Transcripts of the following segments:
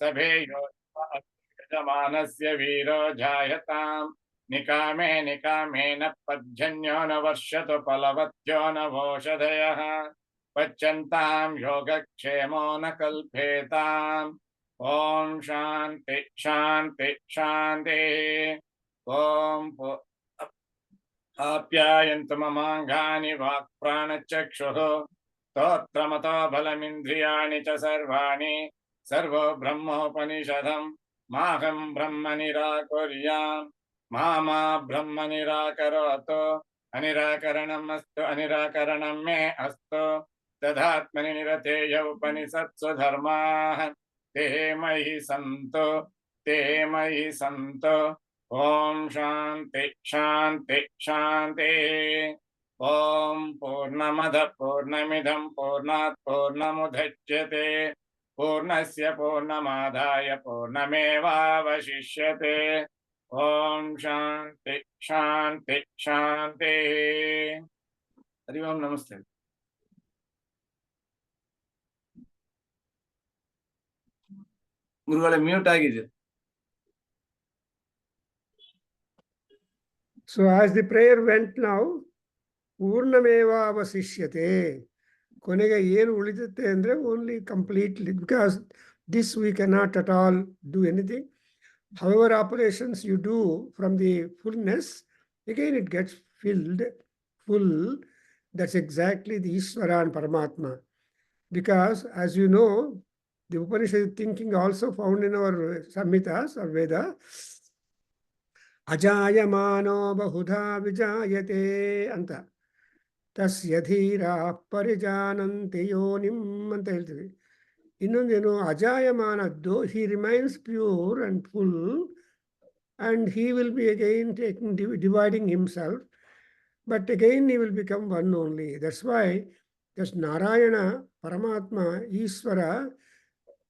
सभेयो यजमानस्य वीरो जायताम् निकामे निकामेन पर्जन्यो न वर्षतु फलवत्यो न वोषधयः पच्यन्तां योगक्षेमो न कल्पेताम् ओम शांति शांति शांति ओम आप्यायन्तु ममाङ्गानि वाक्प्राणचक्षुः स्तोत्रमतो बलमिन्द्रियाणि च सर्वाणि सर्वो ब्रह्मोपनिषदम् माहं ब्रह्म निराकुर्याम् मा ब्रह्म निराकरोतु अनिराकरणम् अस्तु अनिराकरणं मे अस्तु तदात्मनि निरतेय उपनिषत्सु धर्माः ते मयि सन्तु ते मयि सन्तु ओम शांति शांति शांति ओम पूर्णमद पूर्णमिदं पूर्णात् पूर्णमुदच्यते पूर्णस्य पूर्णमादाय पूर्णमेवावशिष्यते ओम शांति शांति शांति हरि ओम नमस्ते गुरुಗಳೇ ಮ್ಯೂಟ್ ಆಗಿದೆ. So as the prayer went now, Purnameva avasishyate. Konega ಏನು ಉಳಿಯುತ್ತೆ ಅಂದ್ರೆ only completely, because this we cannot at all do anything. However operations you do from the fullness, again it gets filled full. That's exactly the Ishvara and Paramatma. Because as you know, the Upanishad thinking also found in our Samhitas or Veda. ಅಜಾಯಮಾನೋ ಬಹುಧಾ ವಿಜಾಯತೆ ಅಂತ ತಸ್ಯ ಧೀರಾ ಪರಿಜಾನಂತಿ ಯೋನಿಂ ಅಂತ ಹೇಳ್ತೀವಿ. ಇನ್ನೊಂದೇನು, ಅಜಾಯಮಾನದ್ದು, he remains pure and full and he will be again dividing himself, but again he will become one only. That's why this Narayana, Paramatma, Ishvara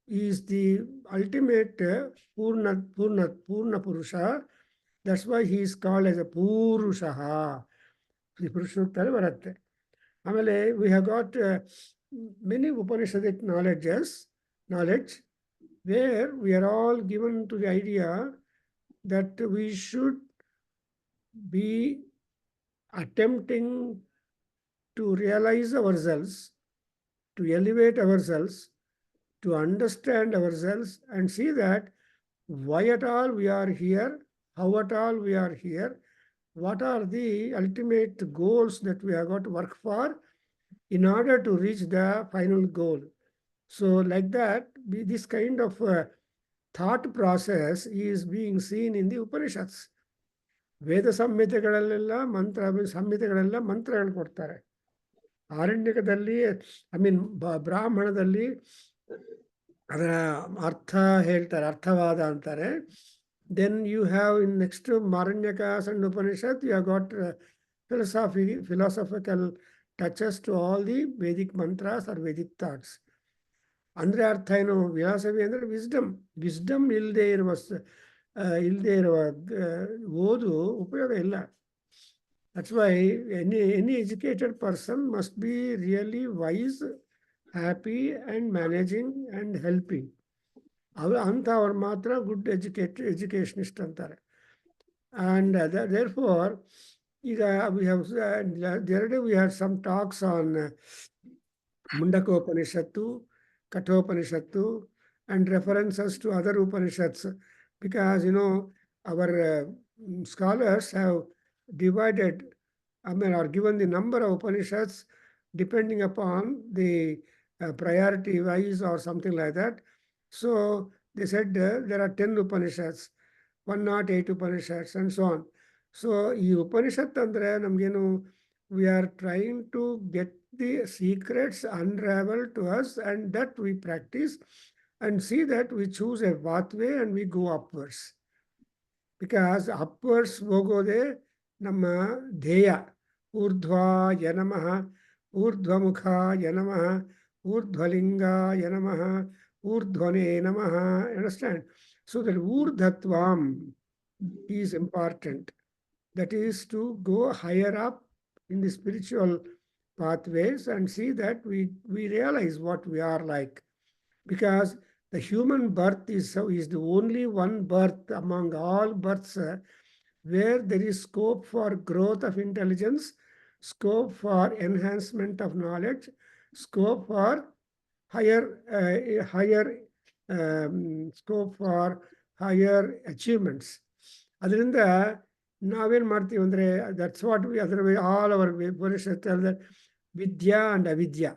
is the ultimate Purna Purusha. That's why he is called as a Purushaha. The Purushottara Varatte. Amale, we have got many Upanishadic knowledge, where we are all given to the idea that we should be attempting to realize ourselves, to elevate ourselves, to understand ourselves, and see that why at all we are here, how at all we are here, what are the ultimate goals that we have got to work for in order to reach the final goal. So like that, this kind of thought process is being seen in the Upanishads. ವೇದ ಸಂಹಿತೆಗಳಲ್ಲೆಲ್ಲ ಸಂಹಿತೆಗಳೆಲ್ಲ ಮಂತ್ರಗಳು ಕೊಡ್ತಾರೆ. ಆರಣ್ಯಕದಲ್ಲಿ ಬ್ರಾಹ್ಮಣದಲ್ಲಿ ಅದರ ಅರ್ಥ ಹೇಳ್ತಾರೆ, ಅರ್ಥವಾದ ಅಂತಾರೆ. Then you have in next Maranyakas and Upanishad, you have got philosophical touches to all the Vedic mantras or Vedic thoughts. ಅಂದ್ರೆ ಅರ್ಥ ಏನು, ವಿಲಾಸವಿ ಅಂದರೆ ವಿಸ್ಡಮ್ ಇಲ್ಲದೆ ಇರುವ ಓದು ಉಪಯೋಗ ಇಲ್ಲ. That's why any educated person must be really wise, happy and managing and helping. ಅಂಥವ್ರು ಮಾತ್ರ ಗುಡ್ ಎಜುಕೇಷನಿಸ್ಟ್ ಅಂತಾರೆ. And therefore, ಈಗ we have the other day we had some talks on Mundakopanishatu, Kathopanishatu, and references to other Upanishads, because our scholars have divided, or given the number of Upanishads depending upon the priority wise or something like that. So they said there are 10 Upanishads, 108 Upanishads, and so on. So ಈ ಉಪನಿಷತ್ ಅಂದರೆ ನಮಗೇನು, we are trying to get the secrets unraveled to us, and that we practice and see that we choose a pathway and we go upwards. Because upwards ಹೋಗೋದೇ ನಮ್ಮ ಧ್ಯೇಯ. ಊರ್ಧ್ವಾಯ ನಮಃ, ಊರ್ಧ್ವಮುಖಾಯ ನಮಃ, ಊರ್ಧ್ವಲಿಂಗಾಯ ನಮಃ, ಊರ್ಧ್ವನೇ ನಮಃ. Understand? So that ಊರ್ಧ್ವತ್ವಂ is important. That is to go higher up in the spiritual pathways and see that we realize what we are like. Because The human birth is the only one birth among all births where there is scope for growth of intelligence, scope for enhancement of knowledge, scope for higher scope for higher achievements. ಅದರಿಂದ ನಾವೇನು ಮಾಡ್ತೀವಿ ಅಂದರೆ that's what ಅದರ all our Upanishad ವಿದ್ಯಾ and ಅವಿದ್ಯಾ.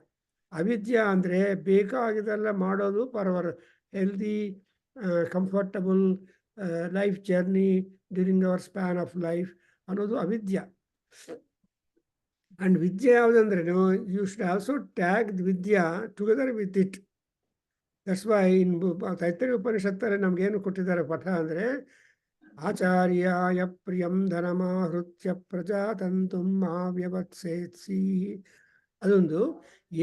ಅವಿದ್ಯಾ ಅಂದರೆ ಬೇಕಾಗಿದ್ದೆಲ್ಲ ಮಾಡೋದು for our healthy comfortable life journey during our span of life ಅನ್ನೋದು ಅವಿದ್ಯಾ. ಅಂಡ್ ವಿದ್ಯೆ ಯಾವುದಂದ್ರೆ ಯು ಶುಡ್ ಆಲ್ಸೋ ಟ್ಯಾಗ್ ವಿದ್ಯಾ together with it. That's why in Taittiriya ಉಪನಿಷತ್ತಲ್ಲಿ ನಮ್ಗೇನು ಕೊಟ್ಟಿದ್ದಾರೆ ಪಾಠ ಅಂದರೆ ಆಚಾರ್ಯಾಯ ಪ್ರಿಯಂ ಧನಮಾಹೃತ್ಯ ಪ್ರಜಾತಂತು ಮಾ ವ್ಯವತ್ಸೇತ್ಸಿ. ಅದೊಂದು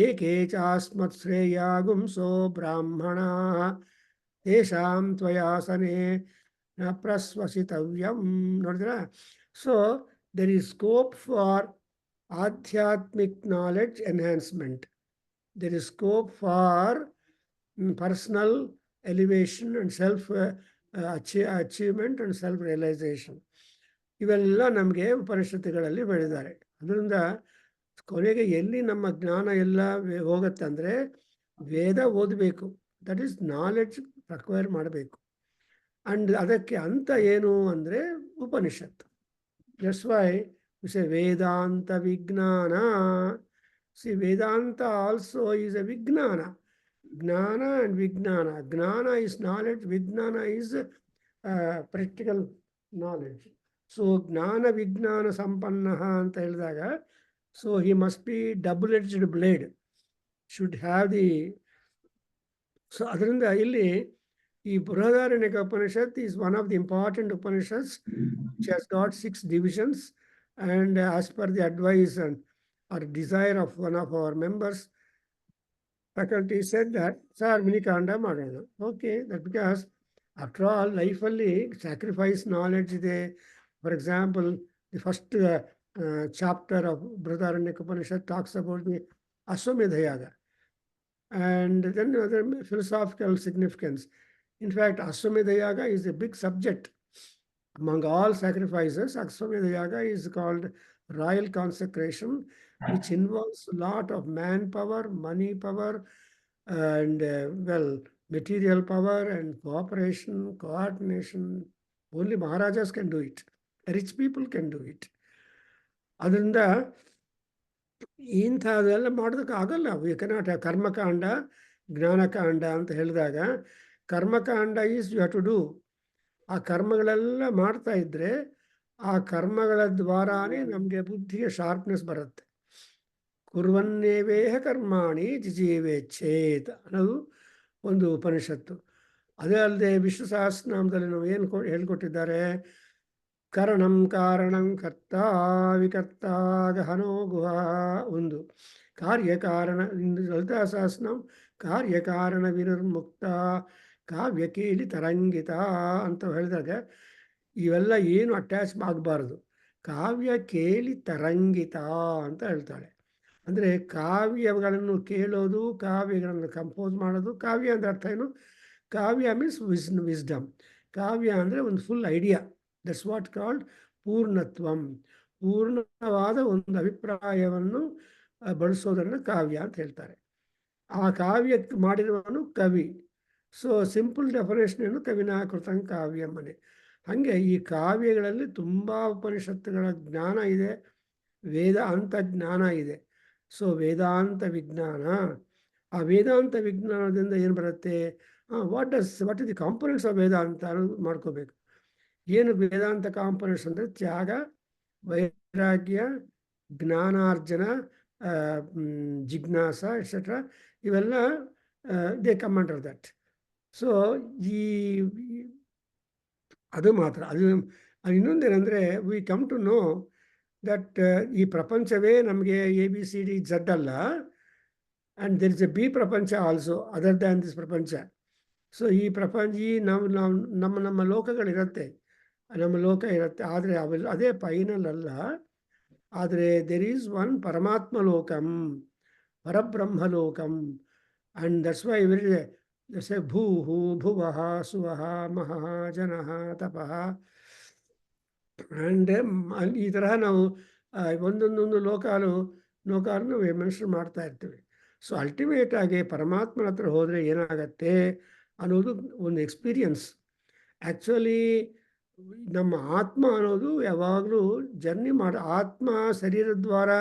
ಏಕೆ ಚಾಸ್ಮತ್ ಶ್ರೇಯ ಗುಂಸೋ ಬ್ರಾಹ್ಮಣ ತೇಷಾಂ ತ್ವಯಾಸನೆ ನ ಪ್ರಸ್ವಸಿತವ್ಯಂ. ನೋಡಿದ್ರ? So there is scope for ಆಧ್ಯಾತ್ಮಿಕ್ knowledge enhancement. There is scope for personal elevation and self achievement and self realisation. ಇವೆಲ್ಲ ನಮಗೆ ಉಪನಿಷತ್ತುಗಳಲ್ಲಿ ಬೆಳೆದಿದ್ದಾರೆ. ಅದರಿಂದ ಕೊನೆಗೆ ಎಲ್ಲಿ ನಮ್ಮ ಜ್ಞಾನ ಎಲ್ಲ ಹೋಗುತ್ತೆ ಅಂದರೆ ವೇದ ಓದಬೇಕು. ದಟ್ ಈಸ್ ನಾಲೆಡ್ಜ್ ಅಕ್ವೈರ್ ಮಾಡಬೇಕು. ಅಂಡ್ ಅದಕ್ಕೆ ಅಂತ ಏನು ಅಂದರೆ ಉಪನಿಷತ್ತು. ದಟ್ಸ್ ವೈ ಸೇ ವೇದಾಂತ ವಿಜ್ಞಾನ. C Vedanta also is A ವಿಜ್ಞಾನ. ಜ್ಞಾನ ಅಂಡ್ ವಿಜ್ಞಾನ. ಜ್ಞಾನ ಈಸ್ ನಾಲೆಡ್ಜ್, ವಿಜ್ಞಾನ ಈಸ್ ಪ್ರಾಕ್ಟಿಕಲ್ ನಾಲೆಡ್ಜ್. ಸೊ ಜ್ಞಾನ ವಿಜ್ಞಾನ ಸಂಪನ್ನ ಅಂತ ಹೇಳಿದಾಗ so he must be double-edged blade, should have the. So ಅದರಿಂದ ಇಲ್ಲಿ ಈ ಬೃಹದಾರಣ್ಯಕ Upanishad is one of the important Upanishads which has got 6 divisions, and as per the advice and or desire of one of our members, faculty said that sir minikanda ಮಾಡೋಣ. Okay, that because after all life ಅಲ್ಲಿ sacrifice knowledge ಇದೆ. For example, the first chapter of Brihadaranyaka Upanishad talks about the Ashwamedha Yaga, and then other philosophical significance. In fact, Ashwamedha Yaga is a big subject. Among all sacrifices, Ashwamedha Yaga is called royal consecration, which involves a lot of manpower, money power, and material power and cooperation, coordination. Only Maharajas can do it. Rich people can do it. ಅದರಿಂದ ಇಂಥದ್ದೆಲ್ಲ ಮಾಡೋದಕ್ಕೆ ಆಗಲ್ಲ. We cannot. ಕರ್ಮಕಾಂಡ, ಜ್ಞಾನಕಾಂಡ ಅಂತ ಹೇಳಿದಾಗ ಕರ್ಮಕಾಂಡ is you have to do. ಆ ಕರ್ಮಗಳೆಲ್ಲ ಮಾಡ್ತಾ ಇದ್ದರೆ ಆ ಕರ್ಮಗಳ ದ್ವಾರಾನೇ ನಮಗೆ ಬುದ್ಧಿಗೆ ಶಾರ್ಪ್ನೆಸ್ ಬರುತ್ತೆ. ಕುರ್ವನ್ನೇವೇಹ ಕರ್ಮಾಣಿ ಜಿಜೀವೇಚ್ಛೇತ್ ಅನ್ನೋದು ಒಂದು ಉಪನಿಷತ್ತು. ಅದೇ ಅಲ್ಲದೆ ವಿಷ್ಣು ಸಹಸ್ರನಾಮದಲ್ಲಿ ನಾವು ಏನು ಹೇಳ್ಕೊಟ್ಟಿದ್ದಾರೆ, ಕರಣಂ ಕಾರಣಂ ಕರ್ತ ವಿಕರ್ತ ಗಹನೋ ಗುಹ ಒಂದು ಕಾರ್ಯಕಾರಣ. ಲಲಿತಾ ಸಹಸ್ರನಾಮ ಕಾರ್ಯಕಾರಣ ವಿನಿರ್ಮುಕ್ತ ಕಾವ್ಯಕೇಲಿ ತರಂಗಿತ ಅಂತ ಹೇಳಿದಾಗ ಇವೆಲ್ಲ ಏನು ಅಟ್ಯಾಚ್ ಆಗಬಾರ್ದು. ಕಾವ್ಯ ಕೇಳಿ ತರಂಗಿತ ಅಂತ ಹೇಳ್ತಾಳೆ. ಅಂದರೆ ಕಾವ್ಯಗಳನ್ನು ಕೇಳೋದು, ಕಾವ್ಯಗಳನ್ನು ಕಂಪೋಸ್ ಮಾಡೋದು. ಕಾವ್ಯ ಅಂದರೆ ಅರ್ಥ ಏನು? ಕಾವ್ಯ ಮೀನ್ಸ್ ವಿಸ್ಡಮ್. ಕಾವ್ಯ ಅಂದರೆ ಒಂದು full idea. That's what called ಪೂರ್ಣತ್ವಂ. ಪೂರ್ಣವಾದ ಒಂದು ಅಭಿಪ್ರಾಯವನ್ನು ಬಳಸೋದನ್ನು ಕಾವ್ಯ ಅಂತ ಹೇಳ್ತಾರೆ. ಆ ಕಾವ್ಯ ಮಾಡಿರುವವನು ಕವಿ. ಸೊ ಸಿಂಪಲ್ ಡೆಫಿನೇಷನ್ ಏನು? ಕವಿನಾ ಕೃತಂ ಕಾವ್ಯಮ್ಮನೆ. ಹಾಗೆ ಈ ಕಾವ್ಯಗಳಲ್ಲಿ ತುಂಬ ಉಪನಿಷತ್ತುಗಳ ಜ್ಞಾನ ಇದೆ, ವೇದಾಂತ ಜ್ಞಾನ ಇದೆ. ಸೊ ವೇದಾಂತ ವಿಜ್ಞಾನ. ಆ ವೇದಾಂತ ವಿಜ್ಞಾನದಿಂದ ಏನು ಬರುತ್ತೆ? What is the components of Vedanta ಅನ್ನೋದು ಮಾಡ್ಕೋಬೇಕು. ಏನು ವೇದಾಂತ ಕಾಂಪೊನೆಂಟ್ಸ್ ಅಂದರೆ ತ್ಯಾಗ, ವೈರಾಗ್ಯ, ಜ್ಞಾನಾರ್ಜನ, ಜಿಜ್ಞಾಸ ಎಕ್ಸೆಟ್ರಾ. ಇವೆಲ್ಲ they come under that. So ಅದು ಮಾತ್ರ. ಅದು ಇನ್ನೊಂದೇನೆಂದರೆ we come to know that ಈ ಪ್ರಪಂಚವೇ ನಮಗೆ ABCD Z ಅಲ್ಲ. And there is a B ಪ್ರಪಂಚ ಆಲ್ಸೋ ಅದರ್ ದ್ಯಾನ್ ದಿಸ್ ಪ್ರಪಂಚ. ಸೊ ಈ ಪ್ರಪಂಚ ನಮ್ಮ ಲೋಕಗಳಿರುತ್ತೆ, ನಮ್ಮ ಲೋಕ ಇರುತ್ತೆ. ಆದರೆ ಅವೆಲ್ಲ ಅದೇ ಫೈನಲ್ ಅಲ್ಲ. ಆದರೆ ದೆರ್ ಈಸ್ ಒನ್ ಪರಮಾತ್ಮ ಲೋಕಂ, ಪರಬ್ರಹ್ಮ ಲೋಕಂ. ಆ್ಯಂಡ್ ದಟ್ಸ್ ವೈ ಜಸೆ ಭೂಹು ಭುವಃ ಸುವಃ ಮಹಃ ಜನಃ ತಪಃ ಆ್ಯಂಡ್ ಈ ತರಹ ನಾವು ಒಂದೊಂದೊಂದು ಲೋಕಾలను ಮೆನ್ಷನ್ ಮಾಡ್ತಾ ಇರ್ತೀವಿ. ಸೊ ಅಲ್ಟಿಮೇಟ್ ಆಗಿ ಪರಮಾತ್ಮನ ಹತ್ರ ಹೋದರೆ ಏನಾಗತ್ತೆ ಅನ್ನೋದು ಒಂದು ಎಕ್ಸ್ಪೀರಿಯನ್ಸ್. ಆ್ಯಕ್ಚುಲಿ ನಮ್ಮ ಆತ್ಮ ಅನ್ನೋದು ಯಾವಾಗಲೂ ಜರ್ನಿ ಆತ್ಮ ಶರೀರದ ದ್ವಾರ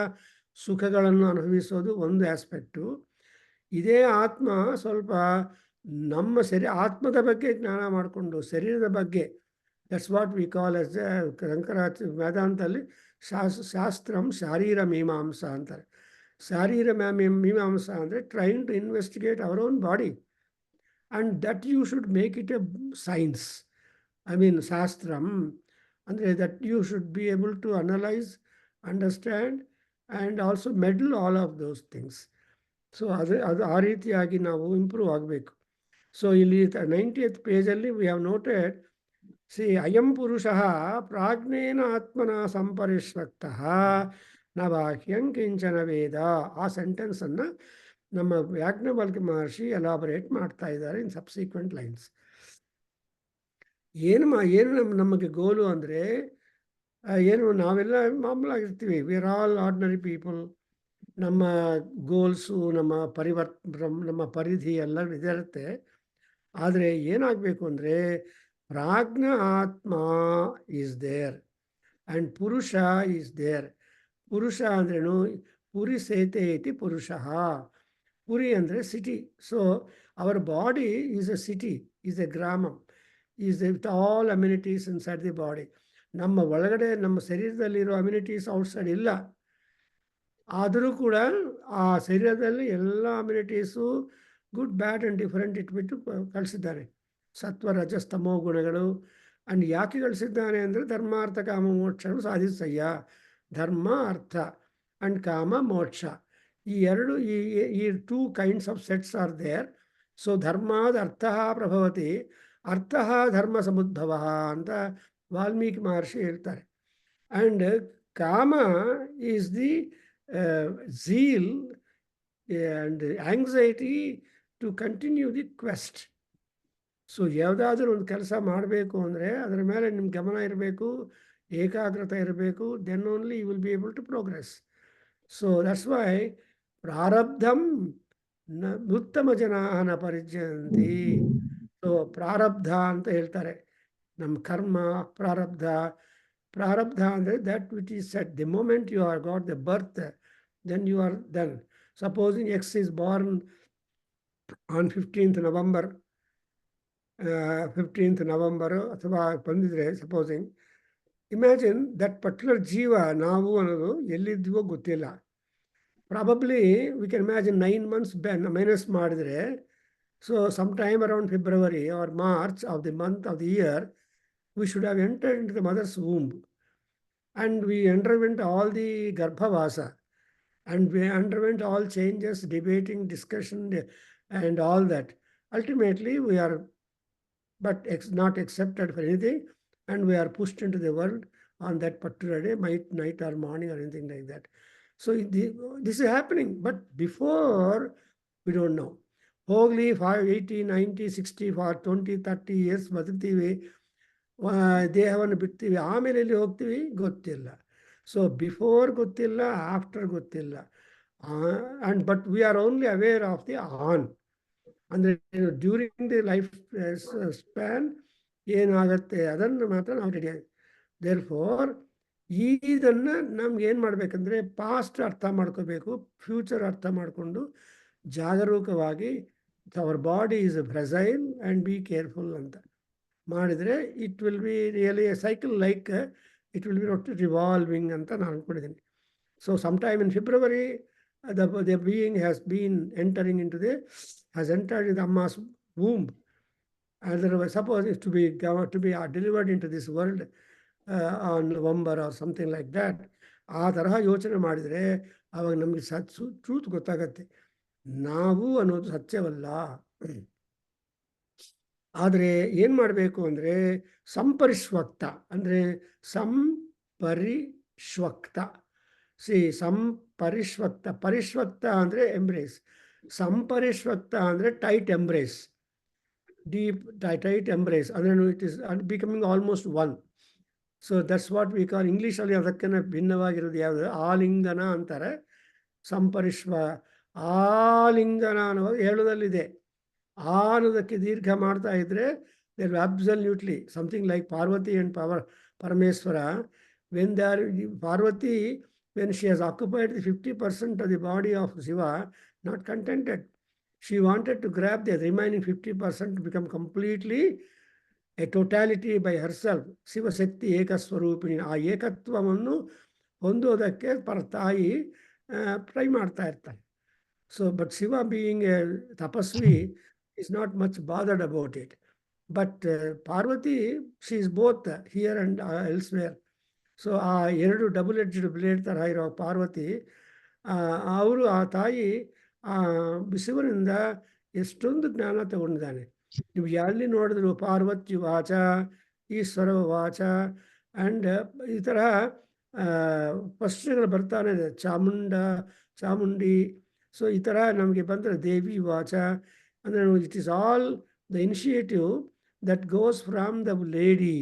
ಸುಖಗಳನ್ನು ಅನುಭವಿಸೋದು ಒಂದು ಆಸ್ಪೆಕ್ಟು. ಇದೇ ಆತ್ಮ ಸ್ವಲ್ಪ ನಮ್ಮ ಆತ್ಮದ ಬಗ್ಗೆ ಜ್ಞಾನ ಮಾಡಿಕೊಂಡು ಶರೀರದ ಬಗ್ಗೆ, that's what we call as Shankaracharya ವೇದಾಂತಲ್ಲಿ ಶಾಸ್ತ್ರಂ ಶಾರೀರ ಮೀಮಾಂಸ ಅಂತಾರೆ. ಶಾರೀರ ಮೀಮಾಂಸ ಅಂದರೆ train to investigate our own body, and that you should make it a science. I mean, Shastram, ಅಂದರೆ that you should be able to analyze, understand, and also meddle all of those things. So ಅದು ಆ ರೀತಿಯಾಗಿ ನಾವು improve ಆಗಬೇಕು. So ಇಲ್ಲಿ 90th ಪೇಜಲ್ಲಿ we have noted, see ಅಯಂ ಪುರುಷಃ ಪ್ರಾಜ್ಞೇನ ಆತ್ಮನ ಸಂಪರಿಷ್ವಕ್ತಃ ನ ಬಾಹ್ಯಂ ಕಿಂಚನ ವೇದ. ಆ ಸೆಂಟೆನ್ಸನ್ನು ನಮ್ಮ ಯಾಜ್ಞವಲ್ಕ್ಯ ಮಹರ್ಷಿ ಎಲಾಬರೇಟ್ ಮಾಡ್ತಾ ಇದ್ದಾರೆ ಇನ್ ಸಬ್ಸಿಕ್ವೆಂಟ್ ಲೈನ್ಸ್. ಏನು ನಮಗೆ ಗೋಲು ಅಂದರೆ, ಏನು ನಾವೆಲ್ಲ ಮಾಮೂಲಾಗಿರ್ತೀವಿ, we are all ordinary people. ನಮ್ಮ ಗೋಲ್ಸು, ನಮ್ಮ ಪರಿಧಿ ಎಲ್ಲ ಇದಿರುತ್ತೆ. ಆದರೆ ಏನಾಗಬೇಕು ಅಂದರೆ, ಪ್ರಾಜ್ಞ ಆತ್ಮ ಈಸ್ ದೇರ್ ಆ್ಯಂಡ್ ಪುರುಷ ಈಸ್ ದೇರ್. ಪುರುಷ ಅಂದ್ರೇನು? ಪುರಿ ಸೇತೆ ಇತಿ ಪುರುಷಃ. ಪುರಿ ಅಂದರೆ city. So our body is a city, is a ಗ್ರಾಮಂ, is with all immunities inside the body. ನಮ್ಮ ಒಳಗಡೆ ನಮ್ಮ ಶರೀರದಲ್ಲಿರೋ ಅಮ್ಯುನಿಟೀಸ್ ಔಟ್ಸೈಡ್ ಇಲ್ಲ. ಆದರೂ ಕೂಡ ಆ ಶರೀರದಲ್ಲಿ ಎಲ್ಲ ಅಮ್ಯುನಿಟೀಸು ಗುಡ್, ಬ್ಯಾಡ್ ಆ್ಯಂಡ್ ಡಿಫರೆಂಟ್ ಇಟ್ಬಿಟ್ಟು ಕಳಿಸಿದ್ದಾನೆ. ಸತ್ವ ರಜಸ್ತಮೋ ಗುಣಗಳು. ಆ್ಯಂಡ್ ಯಾಕೆ ಕಳಿಸಿದ್ದಾನೆ ಅಂದರೆ ಧರ್ಮಾರ್ಥ ಕಾಮ ಮೋಕ್ಷಗಳು ಸಾಧಿಸಯ್ಯ. ಧರ್ಮ ಅರ್ಥ ಆ್ಯಂಡ್ ಕಾಮ ಮೋಕ್ಷ, ಈ ಎರಡು, ಈ 2 kinds of sets are there. So ಧರ್ಮಾದ ಅರ್ಥ ಪ್ರಭವತಿ, ಅರ್ಥ ಧರ್ಮ ಸಮುದ್ಭವ ಅಂತ ವಾಲ್ಮೀಕಿ ಮಹರ್ಷಿ ಹೇಳ್ತಾರೆ. And kama is the zeal and anxiety to continue the quest. So ಯಾವುದಾದ್ರೂ ಒಂದು ಕೆಲಸ ಮಾಡಬೇಕು ಅಂದರೆ ಅದರ ಮೇಲೆ ನಿಮ್ಮ ಗಮನ ಇರಬೇಕು, ಏಕಾಗ್ರತೆ ಇರಬೇಕು. Then only you will be able to progress. So that's why ಪ್ರಾರಬ್ಧಂ ಉತ್ತಮ ಜನ ನ ಪರಿಜ್ಯಂತಿ. ಸೊ ಪ್ರಾರಬ್ಧ ಅಂತ ಹೇಳ್ತಾರೆ, ನಮ್ಮ ಕರ್ಮ ಪ್ರಾರಬ್ಧ. ಪ್ರಾರಬ್ಧ ಅಂದರೆ that which is set the moment you are got the birth, then you are done. Supposing X is born on 15th November, 15th November ಅಥವಾ ಬಂದಿದ್ರೆ, ಸಪೋಸಿಂಗ್, ಇಮ್ಯಾಜಿನ್ ದಟ್ ಪರ್ಟಿಕ್ಯುಲರ್ ಜೀವ, ನಾವು ಅನ್ನೋದು ಎಲ್ಲಿದ್ದೀವೋ ಗೊತ್ತಿಲ್ಲ. Probably we can imagine 9 months minus ಮಾಡಿದರೆ, so some time around February or March of the month of the year, we should have entered into the mother's womb, and we underwent all the Garbhavasa, and we underwent all changes, debating, discussion, and all that. Ultimately, we are but not accepted for anything, and we are pushed into the world on that particular day, night or morning or anything like that. So this is happening, but before we don't know. ಹೋಗಲಿ 5, 80, 90, 60 for 20, 30 years ಬದುಕ್ತೀವಿ, ದೇಹವನ್ನು ಬಿಡ್ತೀವಿ, ಆಮೇಲೆ ಎಲ್ಲಿ ಹೋಗ್ತೀವಿ ಗೊತ್ತಿಲ್ಲ. So before ಗೊತ್ತಿಲ್ಲ, after ಗೊತ್ತಿಲ್ಲ. And but we are only aware of the on. ಅಂದರೆ ಡ್ಯೂರಿಂಗ್ ದಿ ಲೈಫ್ ಸ್ಪ್ಯಾನ್ ಏನಾಗುತ್ತೆ ಅದನ್ನು ಮಾತ್ರ ನಾವು ರೆಡಿ ಆಗಿ. ದೇರ್ ಫೋರ್ ಇದನ್ನು ನಮ್ಗೆ ಏನು ಮಾಡಬೇಕಂದ್ರೆ, ಪಾಸ್ಟ್ ಅರ್ಥ ಮಾಡ್ಕೋಬೇಕು, ಫ್ಯೂಚರ್ ಅರ್ಥ ಮಾಡಿಕೊಂಡು ಜಾಗರೂಕವಾಗಿ our body is fragile and be careful ಅಂತ ಮಾಡಿದರೆ it will be really a cycle, like it will be not revolving ಅಂತ ನಾನು ಅಂದ್ಕೊಂಡಿದ್ದೀನಿ. So some time in February, the being has entered into the Amma's womb. Otherwise, suppose it's to be delivered into this world on November or something like that. ಆ ತರಹ ಯೋಚನೆ ಮಾಡಿದರೆ ಆವಾಗ ನಮಗೆ truth ಗೊತ್ತಾಗತ್ತೆ, ನಾವು ಅನ್ನೋದು ಸತ್ಯವಲ್ಲ. ಆದರೆ ಏನು ಮಾಡಬೇಕು ಅಂದರೆ ಸಂಪರಿಷ್ವಕ್ತ, ಅಂದರೆ ಸಂಪರಿಷ್ವಕ್ತ. ಸಂಪರಿಷ್ವಕ್ತ, ಪರಿಷ್ವಕ್ತ ಅಂದರೆ ಎಂಬ್ರೇಸ್, ಸಂಪರಿಷ್ವಕ್ತ ಅಂದರೆ tight embrace. deep, tight embrace. Adrenu it is becoming almost one. So that's what we call English ಅಲ್ಲಿ ಅದಕ್ಕೇನೆ ಭಿನ್ನವಾಗಿರೋದು ಯಾವುದು ಆಲಿಂಗನ ಅಂತಾರೆ. ಸಂಪರಿಶ್ವ ಆಲಿಂಗನ ಅನ್ನೋದು ಹೇಳೋದಲ್ಲಿದೆ. ಆ ಅನ್ನೋದಕ್ಕೆ ದೀರ್ಘ ಮಾಡ್ತಾ ಇದ್ರೆ there absolutely something like Parvati and Parameswara. When they are Parvati, when she has occupied the 50% of the body of Shiva, not contented. She wanted to grab the remaining 50% to become completely a totality by herself. Shivashakti ಏಕಸ್ವರೂಪಿಣಿ. ಆ ಏಕತ್ವವನ್ನು ಹೊಂದೋದಕ್ಕೆ ತಾಯಿ try ಮಾಡ್ತಾ ಇರ್ತಾರೆ. So, but Shiva being a tapasvi is not much bothered about it. But Parvati, she is both here and elsewhere. So ಆ ಎರಡು double edged blade ಥರ ಇರೋ ಪಾರ್ವತಿ ಅವರು ಆ ತಾಯಿ ಆ ಶಿವನಿಂದ ಎಷ್ಟೊಂದು ಜ್ಞಾನ ತಗೊಂಡಿದ್ದಾನೆ. ನೀವು ಎಲ್ಲಿ ನೋಡಿದ್ರು ಪಾರ್ವತಿ ವಾಚ, ಈಶ್ವರ ವಾಚ ಆ್ಯಂಡ್ ಈ ಥರ ಪ್ರಶ್ನೆಗಳು ಬರ್ತಾನೆ ಇದೆ. ಚಾಮುಂಡಿ. ಸೊ ಈ ಥರ ನಮಗೆ ಬಂದರೆ ದೇವಿ ವಾಚ ಅಂದರೆ it is all the initiative that goes from the lady.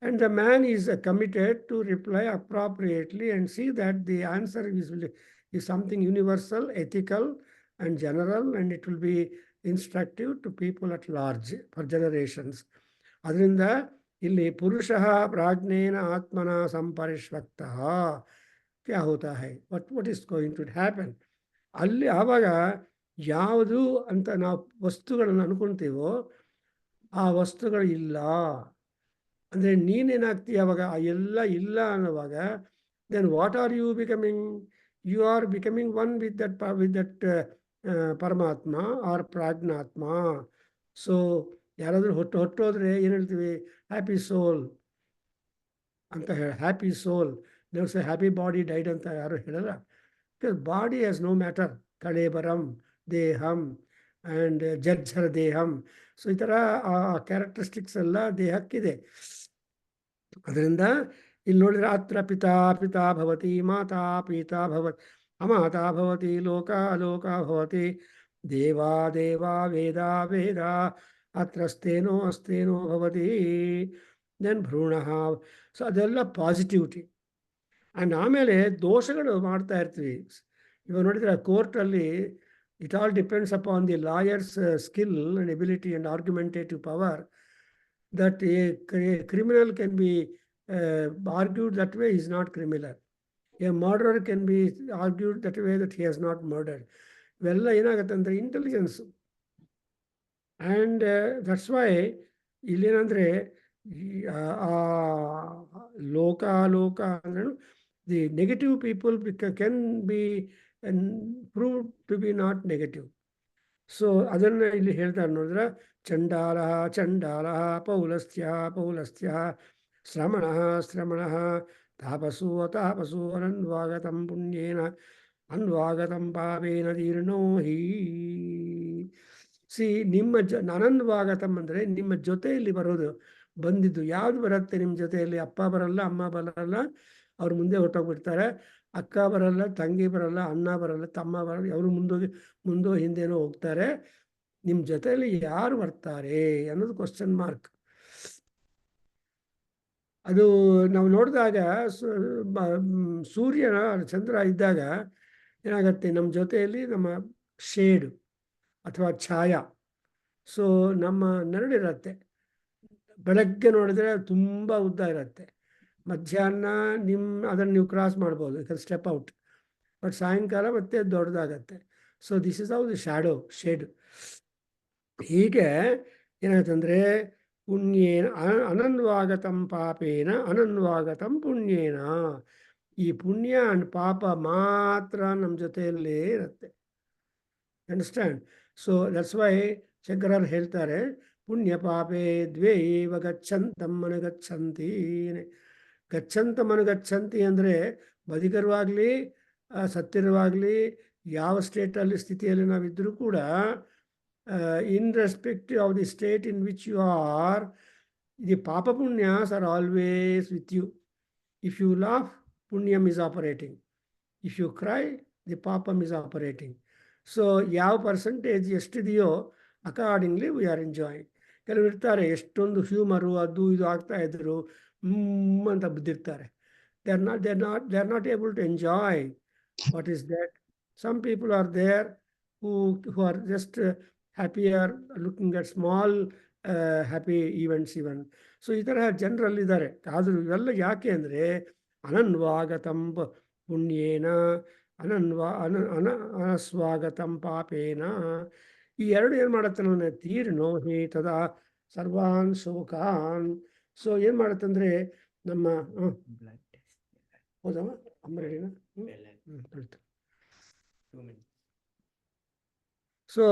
And the man is committed to reply appropriately and see that the answer is something universal, ethical, and general, and it will be instructive to people at large for generations. ಅದರಿಂದ ಇಲ್ಲಿ ಪುರುಷಃ ಪ್ರಾಜ್ಞೇನ ಆತ್ಮನ ಸಂಪರಿಷ್ವಕ್ತಃ ಕ್ಯಾ ಹೋತಾ high, what is going to happen. ಅಲ್ಲಿ ಆವಾಗ ಯಾವುದು ಅಂತ ನಾವು ವಸ್ತುಗಳನ್ನು ಅನ್ಕೊತೀವೋ ಆ ವಸ್ತುಗಳು ಇಲ್ಲ. ಅಂದರೆ ನೀನೇನಾಗ್ತೀಯ ಅವಾಗ ಎಲ್ಲ ಇಲ್ಲ ಅನ್ನುವಾಗ then what are you becoming? You are becoming one with that ಪರಮಾತ್ಮ ಆರ್ ಪ್ರಾಜ್ಞಾತ್ಮ. ಸೊ ಯಾರಾದರೂ ಹೊಟ್ಟೋದ್ರೆ ಏನು ಹೇಳ್ತೀವಿ? ಹ್ಯಾಪಿ ಸೋಲ್ ಅಂತ ಹೇಳಿ, ಹ್ಯಾಪಿ ಸೋಲ್. ದೇವ್ಸ್ ಹ್ಯಾಪಿ ಬಾಡಿ ಡೈಡ್ ಅಂತ ಯಾರು ಹೇಳಲ್ಲ. Because body has no matter. ಕಳೇಬರಂ ದೇಹಂ ಆ್ಯಂಡ್ ಜರ್ಜರ ದೇಹಂ. ಸೊ ಈ ಥರ ಆ ಕ್ಯಾರೆಕ್ಟರಿಸ್ಟಿಕ್ಸ್ ಎಲ್ಲ ದೇಹಕ್ಕಿದೆ. ಅದರಿಂದ ಇಲ್ಲಿ ನೋಡಿದ್ರೆ ಅತ್ರ ಪಿತಾ ಭವತಿ, ಮಾತಾ ಪಿತಾ ಭವತಿ, ಅಮಾತಾ ಭವತಿ, ಲೋಕ ಅಲೋಕ ಭವತಿ, ದೇವಾ ವೇದ ಅತ್ರ ಅಸ್ತೇನೋ ಭವತಿ, ದೆನ್ ಭ್ರೂಣ. ಸೊ ಅದೆಲ್ಲ ಪಾಸಿಟಿವಿಟಿ. ಆ್ಯಂಡ್ ಆಮೇಲೆ ದೋಷಗಳು ಮಾಡ್ತಾ ಇರ್ತೀವಿ. ಇವಾಗ ನೋಡಿದರೆ ಕೋರ್ಟಲ್ಲಿ it all depends upon the lawyer's skill and ability and argumentative power, that a criminal can be argued that way he is not criminal. A murderer can be argued that way that he has not murdered. ಇವೆಲ್ಲ ಏನಾಗುತ್ತೆ ಅಂದರೆ intelligence. And that's why ಇಲ್ಲೇನಂದರೆ ಲೋಕ ಅಂದ್ರೆ the negative people can be and proved to be not negative. So ಅದನ್ನು ಇಲ್ಲಿ ಹೇಳ್ತಾರೆ ನೋಡಿದ್ರೆ, ಚಂಡಾಲ ಪೌಲಸ್ತ್ಯ ಶ್ರಮಣ ತಾಪಸು ಅನನ್ವಾಗತಂ ಪುಣ್ಯೇನ ಅನ್ವಾಗತಂ ಪಾಪೇನ ದೀರ್ಣೋ ಹೀ. ನಿಮ್ಮ ಅನನ್ವಾಗತಂ ಅಂದರೆ ನಿಮ್ಮ ಜೊತೆಯಲ್ಲಿ ಬರೋದು, ಬಂದಿದ್ದು ಯಾವುದು ಬರುತ್ತೆ ನಿಮ್ಮ ಜೊತೆಯಲ್ಲಿ? ಅಪ್ಪ ಬರಲ್ಲ, ಅಮ್ಮ ಬರಲ್ಲ, ಅವ್ರು ಮುಂದೆ ಹೊಟ್ಟೋಗ್ಬಿಡ್ತಾರೆ. ಅಕ್ಕ ಬರಲ್ಲ, ತಂಗಿ ಬರಲ್ಲ, ಅಣ್ಣ ಬರಲ್ಲ, ತಮ್ಮ ಬರಲ್ಲ, ಅವರು ಮುಂದೋ ಹಿಂದೇನೋ ಹೋಗ್ತಾರೆ. ನಿಮ್ಮ ಜೊತೆಯಲ್ಲಿ ಯಾರು ಬರ್ತಾರೆ ಅನ್ನೋದು ಕ್ವಶನ್ ಮಾರ್ಕ್. ಅದು ನಾವು ನೋಡಿದಾಗ ಸೂರ್ಯನ ಚಂದ್ರ ಇದ್ದಾಗ ಏನಾಗುತ್ತೆ, ನಮ್ಮ ಜೊತೆಯಲ್ಲಿ ನಮ್ಮ ಶೇಡು ಅಥವಾ ಛಾಯಾ. ಸೊ ನಮ್ಮ ನೆರಳಿರುತ್ತೆ. ಬೆಳಗ್ಗೆ ನೋಡಿದ್ರೆ ತುಂಬ ಉದ್ದ ಇರುತ್ತೆ, ಮಧ್ಯಾಹ್ನ ಅದನ್ನು ನೀವು ಕ್ರಾಸ್ ಮಾಡ್ಬೋದು, you can step out. But ಸಾಯಂಕಾಲ ಮತ್ತೆ ದೊಡ್ಡದಾಗತ್ತೆ. So this is how the shade. ಹೀಗೆ ಏನಾಯ್ತಂದರೆ ಪುಣ್ಯೇನ ಅನನ್ವಾಗತಂ ಪಾಪೇನ ಅನನ್ವಾಗತಂ ಪುಣ್ಯೇನ. ಈ ಪುಣ್ಯ ಆ್ಯಂಡ್ ಪಾಪ ಮಾತ್ರ ನಮ್ಮ ಜೊತೆಯಲ್ಲೇ ಇರುತ್ತೆ. ಅಂಡರ್ಸ್ಟ್ಯಾಂಡ್? ಸೊ ದಟ್ಸ್ ವೈ ಶಂಕರರು ಹೇಳ್ತಾರೆ, ಪುಣ್ಯ ಪಾಪೇ ದ್ವೇ ಏವ ಗಚ್ಚಂತಂ ಅನುಗಚ್ಚಂತಿ. ಗಚ್ಚಂತಿ ಅಂದರೆ ಬದುಕರುವಾಗಲಿ ಸತ್ತಿರುವಾಗಲಿ ಯಾವ ಸ್ಟೇಟಲ್ಲಿ ಸ್ಥಿತಿಯಲ್ಲಿ ನಾವಿದ್ದರೂ ಕೂಡ, in respective of the state in which you are, the ಪಾಪ ಪುಣ್ಯಾಸ್ are always with you. If you laugh, ಪುಣ್ಯಂ is operating. If you cry, the ಪಾಪಮ್ ಇಸ್ ಆಪರೇಟಿಂಗ್. ಸೊ ಯಾವ ಪರ್ಸೆಂಟೇಜ್ ಎಷ್ಟಿದೆಯೋ ಅಕಾರ್ಡಿಂಗ್ಲಿ ವಿ ಆರ್ ಎಂಜಾಯಿಂಗ್. ಕೆಲವರು ಇರ್ತಾರೆ ಎಷ್ಟೊಂದು humour ಅದು ಇದು ಆಗ್ತಾ ಇದ್ರು ಅಂತ ಬಿದ್ದಿರ್ತಾರೆ. They are not able to enjoy what is that. Some people are there who are just happier looking at small happy events even. So ಈ ಥರ ಜನರಲ್ಲಿದ್ದಾರೆ. ಆದರೂ ಇವೆಲ್ಲ ಯಾಕೆ ಅಂದರೆ ಅನನ್ವಾಗತಂ ಪುಣ್ಯೇನ ಅನಸ್ವಾಗತಂ ಪಾಪೇನ. ಈ ಎರಡು ಏನು ಮಾಡುತ್ತೆ ನನ್ನ ತೀರ್ಣೋ ಹೇ ತದಾ ಸರ್ವಾನ್ ಶೋಕಾನ್. ಸೊ ಏನು ಮಾಡುತ್ತಂದರೆ ನಮ್ಮ ಹೌದಮ್ಮ ಅಂಬರೇಡಿನ ಸೊ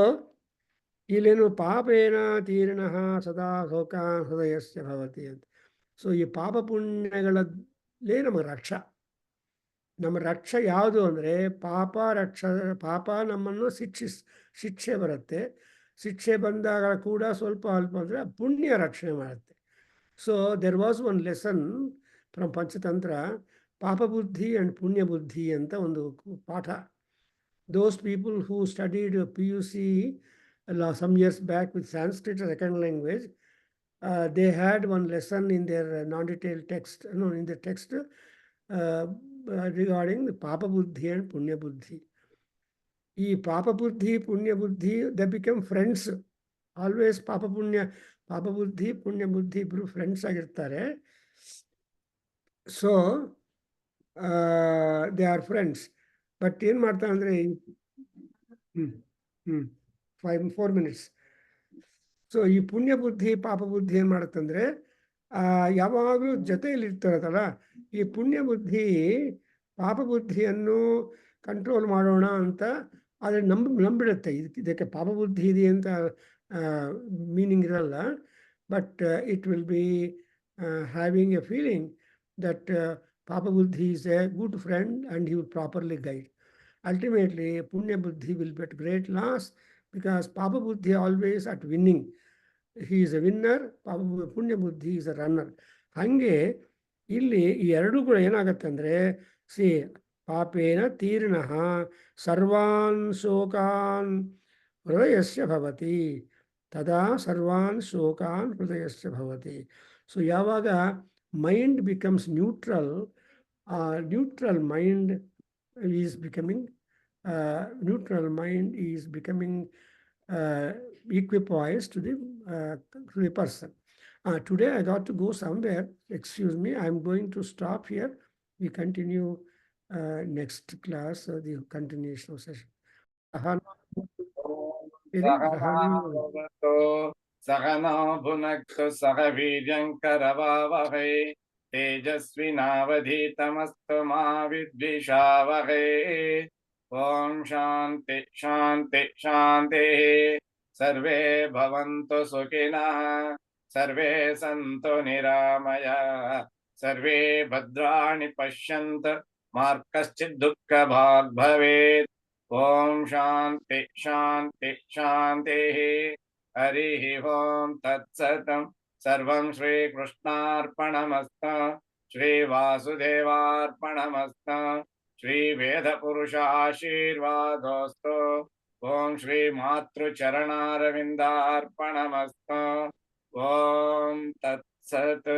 ಇಲ್ಲೇನು ಪಾಪೇನ ತೀರ್ಣ ಸದಾ ಶೋಕಾನ್ ಹೃದಯಸ್ಯ ಭವತಿ ಅಂತ. ಸೊ ಈ ಪಾಪ ಪುಣ್ಯಗಳಲ್ಲೇ ನಮಗೆ ನಮ್ಮ ರಕ್ಷ ಯಾವುದು ಅಂದರೆ ಪಾಪ ನಮ್ಮನ್ನು ಶಿಕ್ಷೆ ಬರುತ್ತೆ. ಶಿಕ್ಷೆ ಬಂದಾಗ ಕೂಡ ಸ್ವಲ್ಪ ಅಲ್ಪ ಅಂದರೆ ಪುಣ್ಯ ರಕ್ಷಣೆ ಮಾಡುತ್ತೆ. So there was one lesson from Panchatantra, ಪಾಪ ಬುದ್ಧಿ ಆ್ಯಂಡ್ ಪುಣ್ಯ ಬುದ್ಧಿ ಅಂತ ಒಂದು ಪಾಠ. Those people who studied PUC some years back with Sanskrit as a second language, they had one lesson in their non-detailed text, in the text regarding the Papa Buddhi and Punya Buddhi. Ee Papa Buddhi, Punya Buddhi, they became friends. Always Papa Buddhi, Punya Buddhi, friends agirtare. So they are friends. But ಏನು ಮಾಡ್ತಾ ಅಂದರೆ 4 minutes. So ಈ ಪುಣ್ಯ ಬುದ್ಧಿ ಪಾಪ ಬುದ್ಧಿ ಏನು ಮಾಡುತ್ತಂದರೆ ಯಾವಾಗಲೂ ಜೊತೆಯಲ್ಲಿ ಇರ್ತಾರಲ್ಲ. ಈ ಪುಣ್ಯ ಬುದ್ಧಿ ಪಾಪ ಬುದ್ಧಿಯನ್ನು ಕಂಟ್ರೋಲ್ ಮಾಡೋಣ ಅಂತ ಆದರೆ ನಂಬಿಡುತ್ತೆ. ಇದಕ್ಕೆ ಪಾಪ ಬುದ್ಧಿ ಇದೆ ಅಂತ ಮೀನಿಂಗ್ ಇರಲ್ಲ. But it will be having A feeling that Papa Buddhi is a good friend and he will properly guide. Ultimately, Punya Buddhi will be at great loss because Papa Buddhi always at winning. He is a winner, Punya Buddhi is a runner. ಹಂಗೆ ಇಲ್ಲಿ ಈ ಎರಡೂ ಕೂಡ ಏನಾಗತ್ತೆ ಅಂದರೆ ಪಾಪೇನ ತೀರ್ಣಃ ಸರ್ವಾನ್ ಶೋಕಾನ್ ಹೃದಯಸ್ಯ ಭವತಿ ತದಾ ಸರ್ವಾನ್ ಶೋಕಾನ್ ಹೃದಯಸ್ಯ ಭವತಿ. ಸೊ ಯಾವಾಗ mind becomes neutral mind is becoming equipoised to the person. Today I got to go somewhere. Excuse me, I'm going to stop here. We continue next class, the continuation of session. सहनो भुनक्तु सह वीर्यं करवावहै तेजस्विनावधीतमस्तु मा विद्विषावहै. ओम शांति शांति शांतिः. सर्वे भवन्तु सुखिनः, सर्वे सन्तु निरामयाः, सर्वे भद्राणि पश्यन्तु मा कश्चित् दुःखभाग् भवेत्. ओम शांति शांति शांतिः. हरिः ओम तत्सतं. सर्वं श्रीकृष्णार्पणमस्तु, श्रीवासुदेवार्पणमस्तु, श्रीवेदपुरुषाशीर्वादोऽस्तु. ओम श्रीमातृचरणारविन्दार्पणमस्तु. ओम तत्सत्.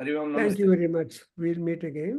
हरि ओम. Thank you very much. We'll meet again.